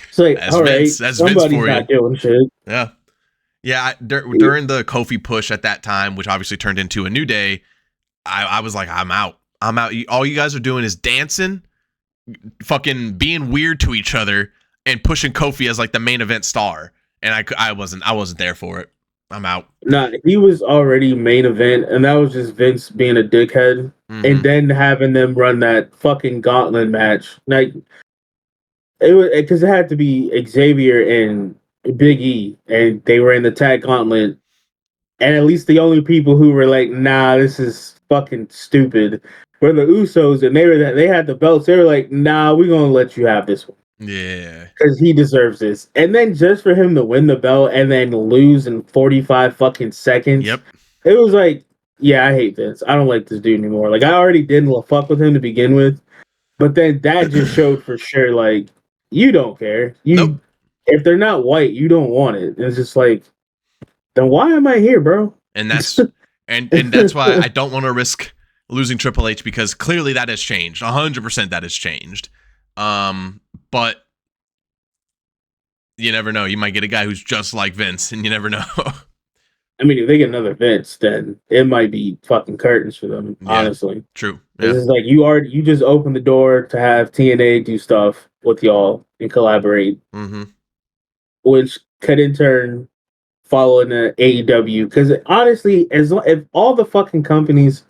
It's like, that's all Vince. right, that's Vince for you. Doing shit. Yeah. During the Kofi push at that time, which obviously turned into a New Day, I was like, I'm out. All you guys are doing is dancing, fucking being weird to each other, and pushing Kofi as like the main event star. And I wasn't there for it. I'm out. Nah, he was already main event, and that was just Vince being a dickhead, and then having them run that fucking gauntlet match, like. It was because it had to be Xavier and Big E, and they were in the tag gauntlet. And at least the only people who were like, "Nah, this is fucking stupid," were the Usos, and they had the belts. They were like, "Nah, we're gonna let you have this one." Yeah, because he deserves this. And then just for him to win the belt and then lose in 45 fucking seconds, yep, it was like, yeah, I hate this. I don't like this dude anymore. Like, I already didn't fuck with him to begin with, but then that just showed for sure, like. You don't care. Nope. if they're not white, you don't want it. It's just like, then why am I here, bro? And that's why I don't want to risk losing Triple H, because clearly that has changed. 100% that has changed. But you never know. You might get a guy who's just like Vince, and you never know. I mean, if they get another Vince, then it might be fucking curtains for them. Honestly, true. This is like you just opened the door to have TNA do stuff with y'all and collaborate, which could in turn follow into AEW. Because honestly, if all the fucking companies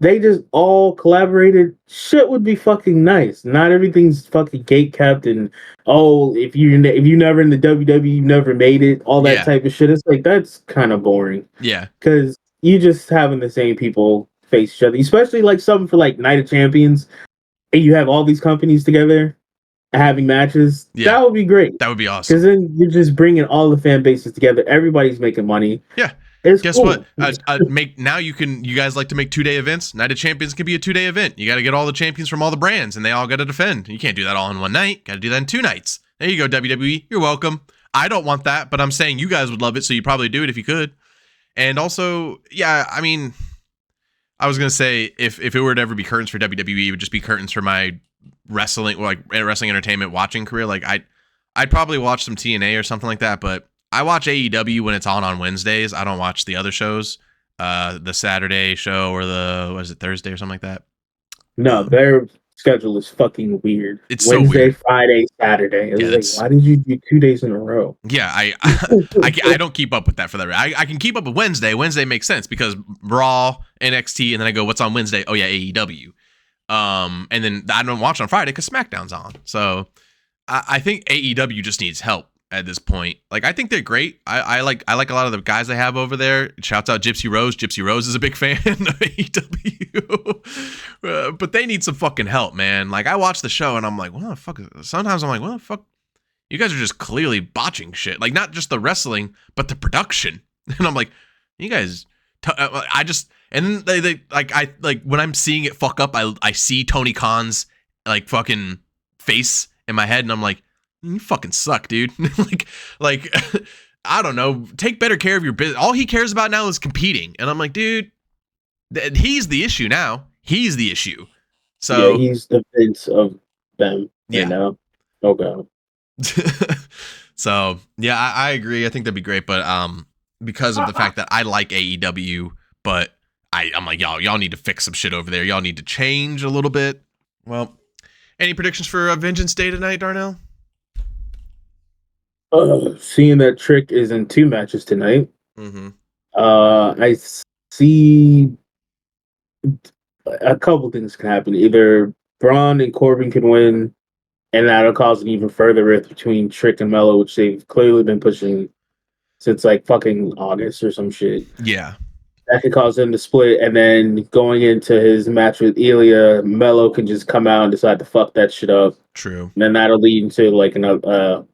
they just all collaborated, shit would be fucking nice. Not everything's fucking gate kept and if you never in the WWE, you never made it, all that type of shit. It's like that's kind of boring. Yeah, because you just having the same people face each other, especially like something for like Night of Champions, and you have all these companies together having matches. That would be great. That would be awesome. Because then you're just bringing all the fan bases together. Everybody's making money. Yeah. It's Guess cool. what? You guys like to make 2-day events. Night of Champions can be a 2-day event. You got to get all the champions from all the brands, and they all got to defend. You can't do that all in one night. Got to do that in 2 nights. There you go, WWE. You're welcome. I don't want that, but I'm saying you guys would love it, so you'd probably do it if you could. And also, yeah, I mean, I was gonna say if it were to ever be curtains for WWE, it would just be curtains for my wrestling entertainment watching career. Like I'd probably watch some TNA or something like that, but I watch AEW when it's on Wednesdays. I don't watch the other shows, the Saturday show or Thursday or something like that. No, their schedule is fucking weird. It's Wednesday, so weird. Friday, Saturday. It's like, why did you do 2 days in a row? Yeah, I don't keep up with that for that. I can keep up with Wednesday. Wednesday makes sense because Raw, NXT, and then I go, what's on Wednesday? Oh yeah, AEW. And then I don't watch on Friday because SmackDown's on. So I think AEW just needs help at this point. Like I think they're great. I like a lot of the guys they have over there. Shouts out Gypsy Rose. Gypsy Rose is a big fan of AEW. But they need some fucking help, man. Like I watch the show and I'm like, what the fuck? Sometimes I'm like, what the fuck? You guys are just clearly botching shit. Like not just the wrestling, but the production. And I'm like, you guys. And then they when I'm seeing it fuck up, I see Tony Khan's like fucking face in my head, and I'm like, you fucking suck, dude. like I don't know. Take better care of your business. All he cares about now is competing, and I'm like, dude, he's the issue now. He's the issue. So yeah, he's the face of them. Yeah. Now. Oh god. So yeah, I agree. I think that'd be great, but because of the fact that I like AEW, but I'm like, y'all need to fix some shit over there. Y'all need to change a little bit. Well, any predictions for Vengeance Day tonight, Darnell? Seeing that Trick is in 2 matches tonight. I see a couple things can happen. Either Braun and Corbin can win, and that'll cause an even further rift between Trick and Mello, which they've clearly been pushing since like fucking August or some shit. Yeah. That could cause them to split, and then going into his match with Ilya, Mello can just come out and decide to fuck that shit up. True. And then that'll lead into like a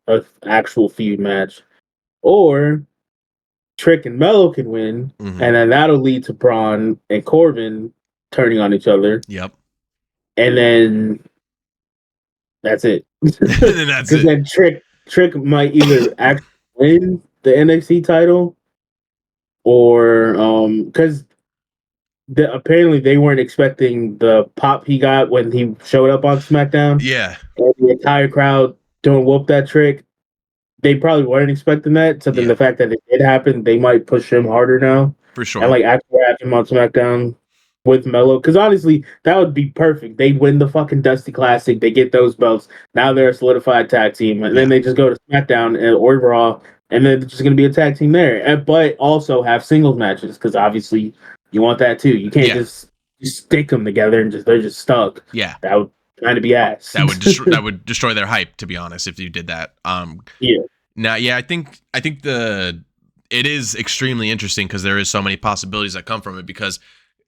actual feud match. Or Trick and Mello can win, and then that'll lead to Braun and Corbin turning on each other. Yep. And then that's it. And that's it. Then Trick might either actually win the NXT title, or because apparently they weren't expecting the pop he got when he showed up on SmackDown. Yeah. And the entire crowd don't whoop that Trick. They probably weren't expecting that. So then the fact that it did happen, they might push him harder now. For sure. And like actually have him on SmackDown with Mello. Because honestly, that would be perfect. They win the fucking Dusty Classic. They get those belts. Now they're a solidified tag team. And then they just go to SmackDown or Raw. And then it's just going to be a tag team there. But also have singles matches. Because obviously you want that too. You can't just stick them together and they're just stuck. Yeah. That would kind of be ass. That would destroy their hype, to be honest, if you did that. Yeah. Now, yeah, I think it is extremely interesting because there is so many possibilities that come from it. Because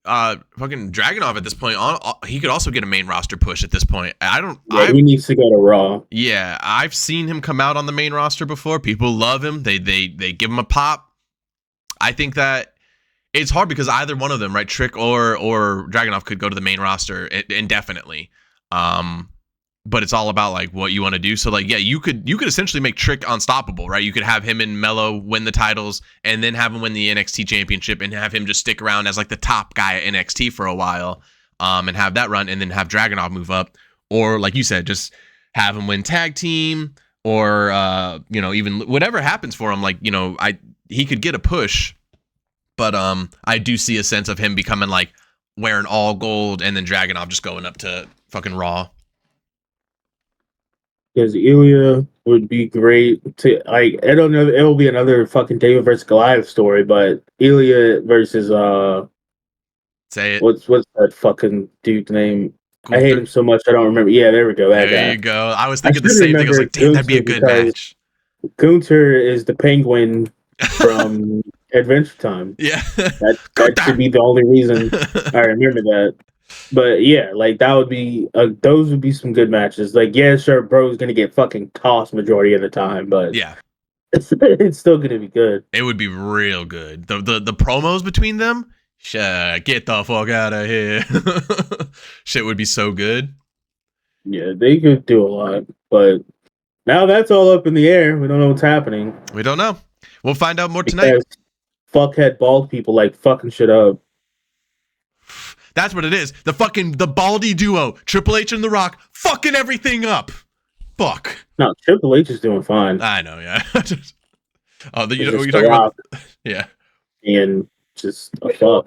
fucking Dragunov at this point, he could also get a main roster push at this point. He needs to go to Raw. Yeah, I've seen him come out on the main roster before. People love him. They give him a pop. I think that it's hard because either one of them, right, Trick or Dragunov, could go to the main roster indefinitely. but it's all about like what you want to do. So like, yeah, you could essentially make Trick unstoppable, right? You could have him and Melo win the titles and then have him win the NXT championship and have him just stick around as like the top guy at NXT for a while, and have that run and then have Dragunov move up. Or like you said, just have him win tag team or, even whatever happens for him. Like, he could get a push, but I do see a sense of him becoming like wearing all gold and then Dragunov just going up to fucking Raw. Because Ilya would be great to like. I don't know. It'll be another fucking David versus Goliath story, but Ilya versus Say it. What's that fucking dude's name? Gunther. I hate him so much. I don't remember. Yeah, there we go. That there guy. you go. I was thinking the same thing. I was like, damn, that'd be a good match. Gunther is the penguin from Adventure Time. Yeah, that should be the only reason I remember that. But yeah, like that would be those would be some good matches. Like, yeah, sure, bro's gonna get fucking tossed majority of the time, but yeah, it's still gonna be good. It would be real good. The promos between them, get the fuck out of here. Shit would be so good. Yeah, they could do a lot, but now that's all up in the air. We don't know what's happening. We don't know. We'll find out more tonight. Fuckhead bald people like fucking shit up. That's what it is. The baldy duo, Triple H and The Rock, fucking everything up. Fuck. No, Triple H is doing fine. I know, yeah. You know what you're talking about? Yeah. And just a fuck.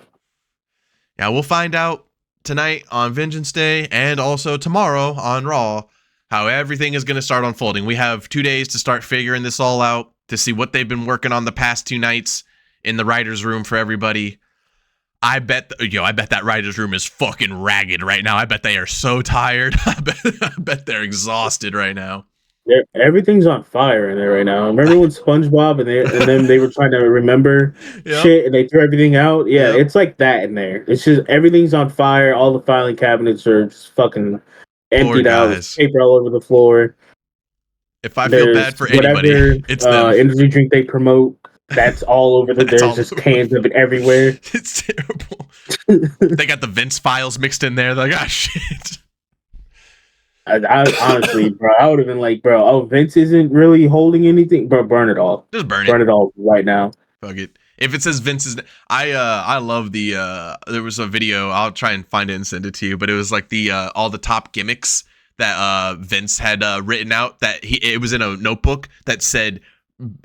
Yeah, we'll find out tonight on Vengeance Day and also tomorrow on Raw how everything is going to start unfolding. We have 2 days to start figuring this all out, to see what they've been working on the past 2 nights in the writer's room for everybody. I bet that writer's room is fucking ragged right now. I bet they are so tired. I bet they're exhausted right now. Everything's on fire in there right now. Remember when SpongeBob and then they were trying to remember shit and they threw everything out? Yeah, it's like that in there. It's just everything's on fire. All the filing cabinets are just fucking emptied out. Paper all over the floor. If I feel bad for anybody, it's them. Energy drink they promote. That's all over there's just cans of it everywhere. It's terrible. They got the Vince files mixed in there. They're like, ah, shit. I honestly, bro, I would have been like, bro, Vince isn't really holding anything, bro. Burn it all. Just burn it all right now. Fuck it. If it says Vince's, I love the. There was a video. I'll try and find it and send it to you. But it was like the all the top gimmicks that Vince had written out. It was in a notebook that said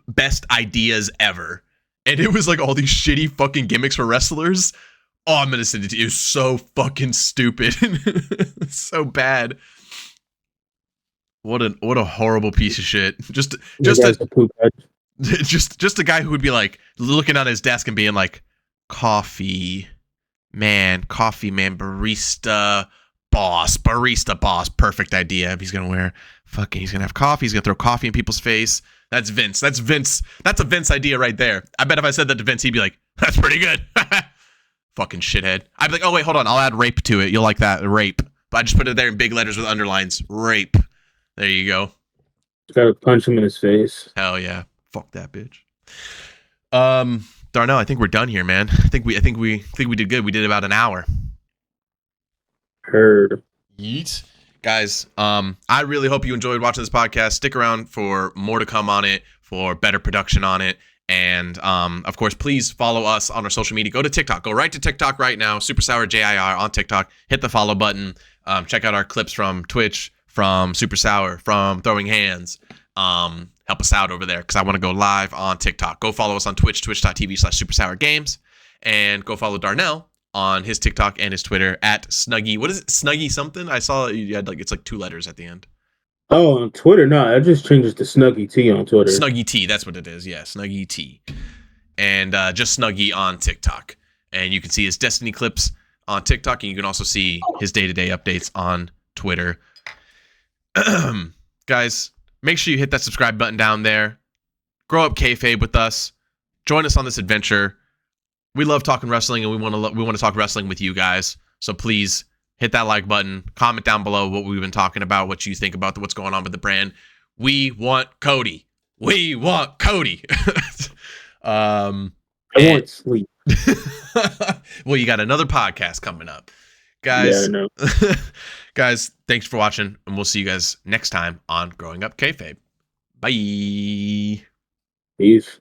best ideas ever, and it was like all these shitty fucking gimmicks for wrestlers. Oh, I'm gonna send it to you. It's so fucking stupid. It's so bad. What a horrible piece of shit. Just a guy who would be like looking at his desk and being like, coffee man, barista boss, perfect idea. He's gonna have coffee, he's gonna throw coffee in people's face. That's Vince. That's a Vince idea right there. I bet if I said that to Vince, he'd be like, that's pretty good. Fucking shithead. I'd be like, oh wait, hold on, I'll add rape to it. You'll like that, rape. But I just put it there in big letters with underlines. Rape. There you go. Gotta punch him in his face. Hell yeah. Fuck that bitch. Darnell, I think we're done here, man. I think we did good. We did about an hour. Heard. Yeet. Guys, I really hope you enjoyed watching this podcast. Stick around for more to come on it, for better production on it. And, of course, please follow us on our social media. Go to TikTok. Go right to TikTok right now. Super Sour JIR on TikTok. Hit the follow button. Check out our clips from Twitch, from Super Sour, from Throwing Hands. Help us out over there because I want to go live on TikTok. Go follow us on Twitch, twitch.tv/SuperSourGames. And go follow Darnell on his TikTok and his Twitter at Snuggy. What is it? Snuggy something? I saw you had it's like 2 letters at the end. Oh, on Twitter? No, I just changed it to Snuggy T on Twitter. Snuggy T, that's what it is. Yeah, Snuggy T. And just Snuggy on TikTok. And you can see his Destiny clips on TikTok, and you can also see his day-to-day updates on Twitter. Guys, make sure you hit that subscribe button down there. Grow up kayfabe with us. Join us on this adventure. We love talking wrestling, and we want to talk wrestling with you guys. So please hit that like button. Comment down below what we've been talking about, what you think about what's going on with the brand. We want Cody. We want Cody. I want sleep. Well, you got another podcast coming up. Yeah, I Guys, know. guys, thanks for watching, and we'll see you guys next time on Growing Up Kayfabe. Bye. Peace.